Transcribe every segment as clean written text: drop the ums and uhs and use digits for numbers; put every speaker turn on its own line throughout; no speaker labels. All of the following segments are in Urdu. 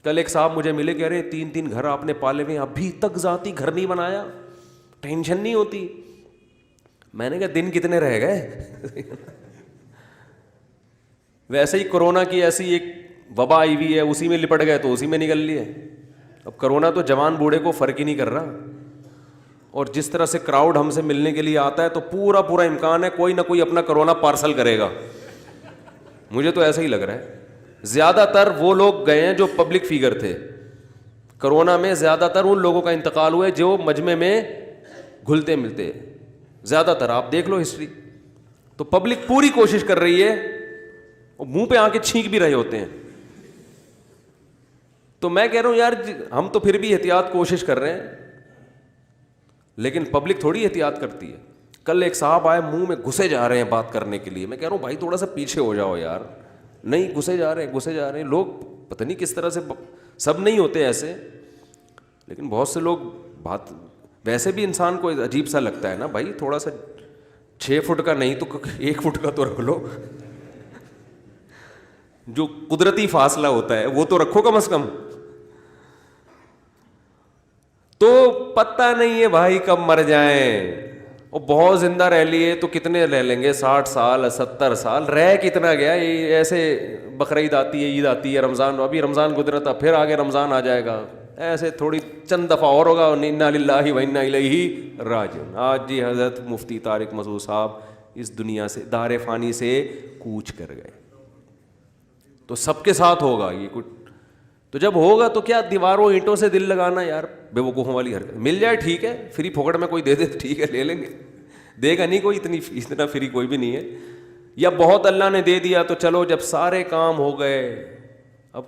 کل ایک صاحب مجھے ملے، کہہ رہے ہیں 3 گھر آپ نے پالے ہوئے، ابھی تک ذاتی گھر نہیں بنایا، ٹینشن نہیں ہوتی؟ میں نے کہا دن کتنے رہ گئے؟ ویسے ہی کورونا کی ایسی ایک وبا آئی ہوئی ہے، اسی میں لپٹ گئے تو اسی میں نکل لیے. اب کرونا تو جوان بوڑھے کو فرق ہی نہیں کر رہا، اور جس طرح سے کراؤڈ ہم سے ملنے کے لیے آتا ہے تو پورا امکان ہے کوئی نہ کوئی اپنا کرونا پارسل کرے گا. مجھے تو ایسا ہی لگ رہا ہے. زیادہ تر وہ لوگ گئے ہیں جو پبلک فگر تھے. کرونا میں زیادہ تر ان لوگوں کا انتقال ہوا ہے جو مجمع میں گھلتے ملتے. زیادہ تر آپ دیکھ لو ہسٹری. تو پبلک پوری کوشش کر رہی ہے، اور منہ پہ آ کے چھینک بھی رہے ہوتے ہیں. تو میں کہہ رہا ہوں یار ہم تو پھر بھی احتیاط کوشش کر رہے ہیں، لیکن پبلک تھوڑی احتیاط کرتی ہے. کل ایک صاحب آئے منہ میں گھسے جا رہے ہیں بات کرنے کے لیے. میں کہہ رہا ہوں بھائی تھوڑا سا پیچھے ہو جاؤ یار. نہیں، گھسے جا رہے ہیں لوگ. پتہ نہیں کس طرح سے، سب نہیں ہوتے ایسے، لیکن بہت سے لوگ بات. ویسے بھی انسان کو عجیب سا لگتا ہے نا بھائی، تھوڑا سا 6 فٹ کا نہیں تو 1 فٹ کا تو رکھ لو. جو قدرتی فاصلہ ہوتا ہے وہ تو رکھو کم از کم. تو پتہ نہیں ہے بھائی کب مر جائیں. اور بہت زندہ رہ لیے تو کتنے رہ لیں گے، 60 سال 70 سال رہ کتنا گیا. یہ ایسے بقرعید آتی ہے، عید آتی ہے، رمضان، ابھی رمضان گزرا تھا، پھر آگے رمضان آ جائے گا. ایسے تھوڑی چند دفعہ اور ہوگا. انا للہ و انا الیہ راجعون. آج جی حضرت مفتی طارق مسعود صاحب اس دنیا سے، دار فانی سے کوچ کر گئے. تو سب کے ساتھ ہوگا یہ کچھ. تو جب ہوگا تو کیا دیواروں اینٹوں سے دل لگانا یار، بے وقوفوں والی حرکت. مل جائے ٹھیک ہے، فری پھوکٹ میں کوئی دے دے ٹھیک ہے، لے لیں گے. دے گا نہیں کوئی، اتنا فری کوئی بھی نہیں ہے. یا بہت اللہ نے دے دیا تو چلو جب سارے کام ہو گئے، اب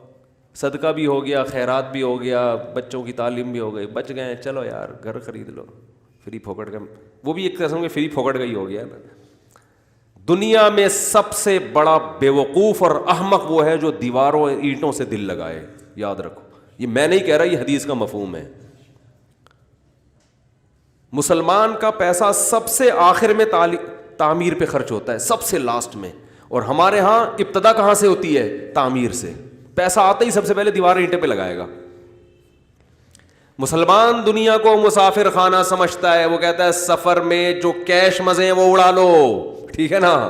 صدقہ بھی ہو گیا، خیرات بھی ہو گیا، بچوں کی تعلیم بھی ہو گئی، بچ گئے، چلو یار گھر خرید لو. فری پھوکٹ کا وہ بھی ایک قسم کے فری پھوکٹ کا ہی ہو گیا نا. دنیا میں سب سے بڑا بے وقوف اور احمق وہ ہے جو دیواروں اینٹوں سے دل لگائے. یاد رکھو، یہ میں نہیں کہہ رہا، یہ حدیث کا مفہوم ہے. مسلمان کا پیسہ سب سے آخر میں تعمیر پہ خرچ ہوتا ہے، سب سے لاسٹ میں. اور ہمارے ہاں ابتدا کہاں سے ہوتی ہے؟ تعمیر سے. پیسہ آتا ہی سب سے پہلے دیوار اینٹے پہ لگائے گا. مسلمان دنیا کو مسافر خانہ سمجھتا ہے. وہ کہتا ہے سفر میں جو کیش مزے ہیں وہ اڑا لو، ٹھیک ہے نا،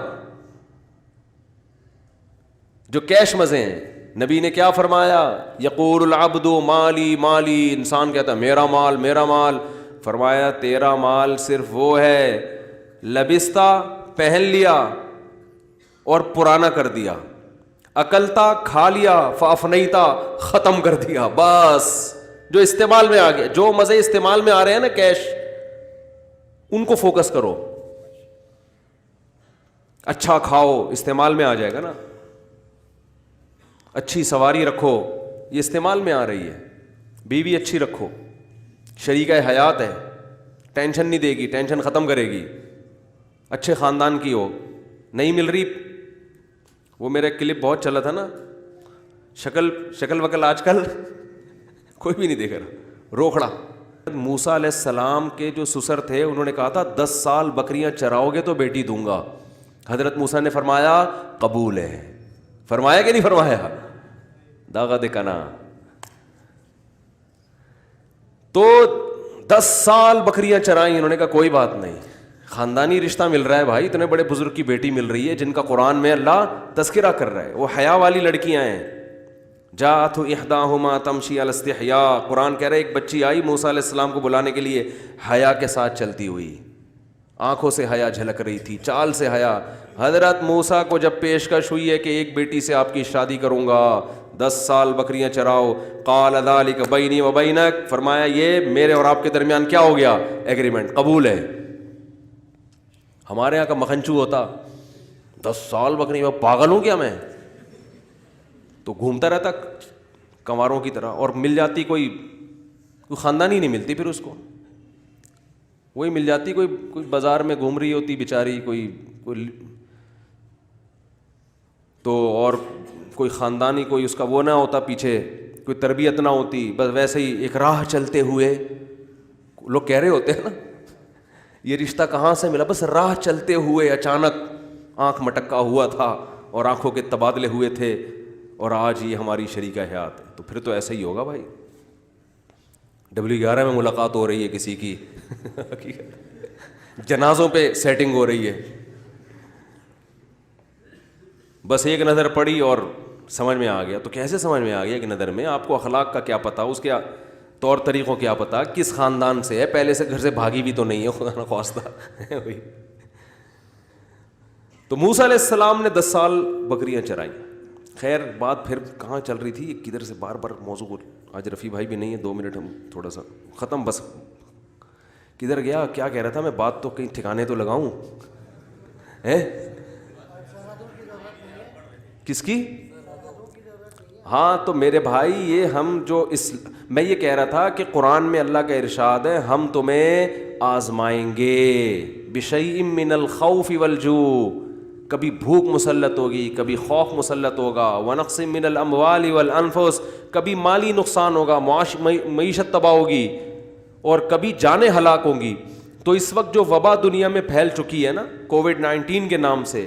جو کیش مزے ہیں. نبی نے کیا فرمایا؟ یقول العبد مالی مالی. انسان کہتا ہے میرا مال میرا مال. فرمایا تیرا مال صرف وہ ہے لبستہ، پہن لیا اور پرانا کر دیا، اکلتا کھا لیا، فافنیتا ختم کر دیا، بس. جو استعمال میں آ گیا، جو مزے استعمال میں آ رہے ہیں نا کیش، ان کو فوکس کرو. اچھا کھاؤ، استعمال میں آ جائے گا نا. اچھی سواری رکھو، یہ استعمال میں آ رہی ہے. بیوی اچھی رکھو، شریکہ حیات ہے، ٹینشن نہیں دے گی، ٹینشن ختم کرے گی. اچھے خاندان کی ہو. نہیں مل رہی، وہ میرا کلپ بہت چلا تھا نا، شکل وکل آج کل کوئی بھی نہیں دیکھ رہا، روکھڑا. موسیٰ علیہ السلام کے جو سسر تھے انہوں نے کہا تھا 10 سال بکریاں چراؤ گے تو بیٹی دوں گا. حضرت موسیٰ نے فرمایا قبول ہے. فرمایا کہ نہیں فرمایا؟ داغا دکنا. تو 10 سال بکریاں چرائیں. انہوں نے کہا کوئی بات نہیں، خاندانی رشتہ مل رہا ہے بھائی، اتنے بڑے بزرگ کی بیٹی مل رہی ہے جن کا قرآن میں اللہ تذکرہ کر رہا ہے. وہ حیا والی لڑکیاں ہیں. جاءت احداہما تمشی علی استحیاء. قرآن کہہ رہا ہے ایک بچی آئی موسیٰ علیہ السلام کو بلانے کے لیے، حیا کے ساتھ چلتی ہوئی، آنکھوں سے حیا جھلک رہی تھی، چال سے حیا. حضرت موسیٰ کو جب پیشکش ہوئی ہے کہ ایک بیٹی سے آپ کی شادی کروں گا، 10 سال بکریاں چراؤ، قال ذلک بینی و بینک. فرمایا یہ میرے اور آپ کے درمیان کیا ہو گیا؟ ایگریمنٹ، قبول ہے. ہمارے یہاں کا مکھنچو ہوتا 10 سال بکریاں، پاگل ہوں کیا میں؟ تو گھومتا رہتا کنواروں کی طرح، اور مل جاتی کوئی خاندانی نہیں ملتی پھر اس کو. وہی مل جاتی کوئی بازار میں گھوم رہی ہوتی بیچاری، کوئی تو، اور کوئی خاندانی کوئی اس کا وہ نہ ہوتا پیچھے، کوئی تربیت نہ ہوتی. بس ویسے ہی ایک راہ چلتے ہوئے لوگ کہہ رہے ہوتے ہیں نا یہ رشتہ کہاں سے ملا؟ بس راہ چلتے ہوئے اچانک آنکھ مٹکا ہوا تھا اور آنکھوں کے تبادلے ہوئے تھے. اور آج یہ ہماری شریکہ حیات ہے. تو پھر تو ایسا ہی ہوگا بھائی. W11 میں ملاقات ہو رہی ہے کسی کی, جنازوں پہ سیٹنگ ہو رہی ہے. بس ایک نظر پڑی اور سمجھ میں آ گیا. تو کیسے سمجھ میں آ گیا کہ نظر میں؟ آپ کو اخلاق کا کیا پتہ, اس کے طور طریقوں کیا پتہ, کس خاندان سے ہے, پہلے سے گھر سے بھاگی بھی تو نہیں ہے خدا نخواستہ. تو موسیٰ علیہ السلام نے 10 سال بکریاں چرائیں. خیر بات پھر کہاں چل رہی تھی, کدھر سے بار بار موضوع کو, آج رفیع بھائی بھی نہیں ہے, 2 منٹ ہم تھوڑا سا ختم, بس کدھر گیا, کیا کہہ رہا تھا میں, بات تو کہیں ٹھکانے تو لگاؤں ہے. کس کی؟ ہاں تو میرے بھائی یہ ہم جو میں یہ کہہ رہا تھا کہ قرآن میں اللہ کا ارشاد ہے ہم تمہیں آزمائیں گے بشیء من الخوف والجوع, کبھی بھوک مسلط ہوگی, کبھی خوف مسلط ہوگا, ونقص من الاموال والانفس, کبھی مالی نقصان ہوگا, معیشت تباہ ہوگی, اور کبھی جانیں ہلاک ہوں گی. تو اس وقت جو وبا دنیا میں پھیل چکی ہے نا کووڈ-19 کے نام سے,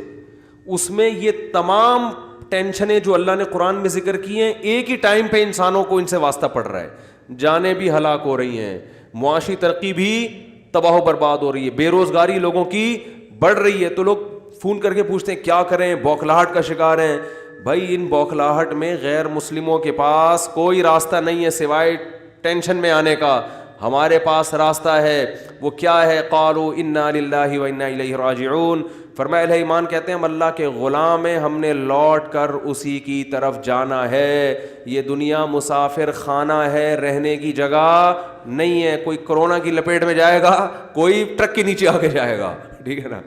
اس میں یہ تمام ٹینشنیں جو اللہ نے قرآن میں ذکر کی ہیں ایک ہی ٹائم پہ انسانوں کو ان سے واسطہ پڑ رہا ہے. جانیں بھی ہلاک ہو رہی ہیں, معاشی ترقی بھی تباہ و برباد ہو رہی ہے, بے روزگاری لوگوں کی بڑھ رہی ہے. تو لوگ فون کر کے پوچھتے ہیں کیا کریں, بوکھلاہٹ کا شکار ہیں. بھائی ان بوکھلاہٹ میں غیر مسلموں کے پاس کوئی راستہ نہیں ہے سوائے ٹینشن میں آنے کا. ہمارے پاس راستہ ہے, وہ کیا ہے؟ قالوا انا للہ و انا الیہ راجعون. فرمایا اہل ایمان کہتے ہیں ہم اللہ کے غلام ہیں, ہم نے لوٹ کر اسی کی طرف جانا ہے. یہ دنیا مسافر خانہ ہے, رہنے کی جگہ نہیں ہے. کوئی کرونا کی لپیٹ میں جائے گا, کوئی ٹرک کے نیچے آ کے جائے گا, ٹھیک ہے نا,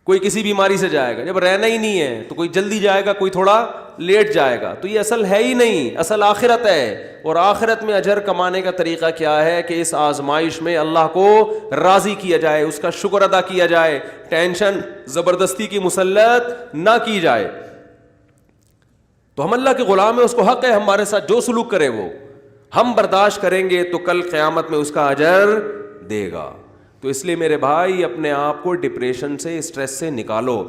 کوئی کسی بیماری سے جائے گا. جب رہنا ہی نہیں ہے تو کوئی جلدی جائے گا, کوئی تھوڑا لیٹ جائے گا. تو یہ اصل ہے ہی نہیں, اصل آخرت ہے. اور آخرت میں اجر کمانے کا طریقہ کیا ہے کہ اس آزمائش میں اللہ کو راضی کیا جائے, اس کا شکر ادا کیا جائے, ٹینشن زبردستی کی مسلط نہ کی جائے. تو ہم اللہ کے غلام ہیں, اس کو حق ہے ہمارے ساتھ جو سلوک کرے وہ ہم برداشت کریں گے تو کل قیامت میں اس کا اجر دے گا. تو اس لیے میرے بھائی اپنے آپ کو ڈپریشن سے, اسٹریس سے نکالو.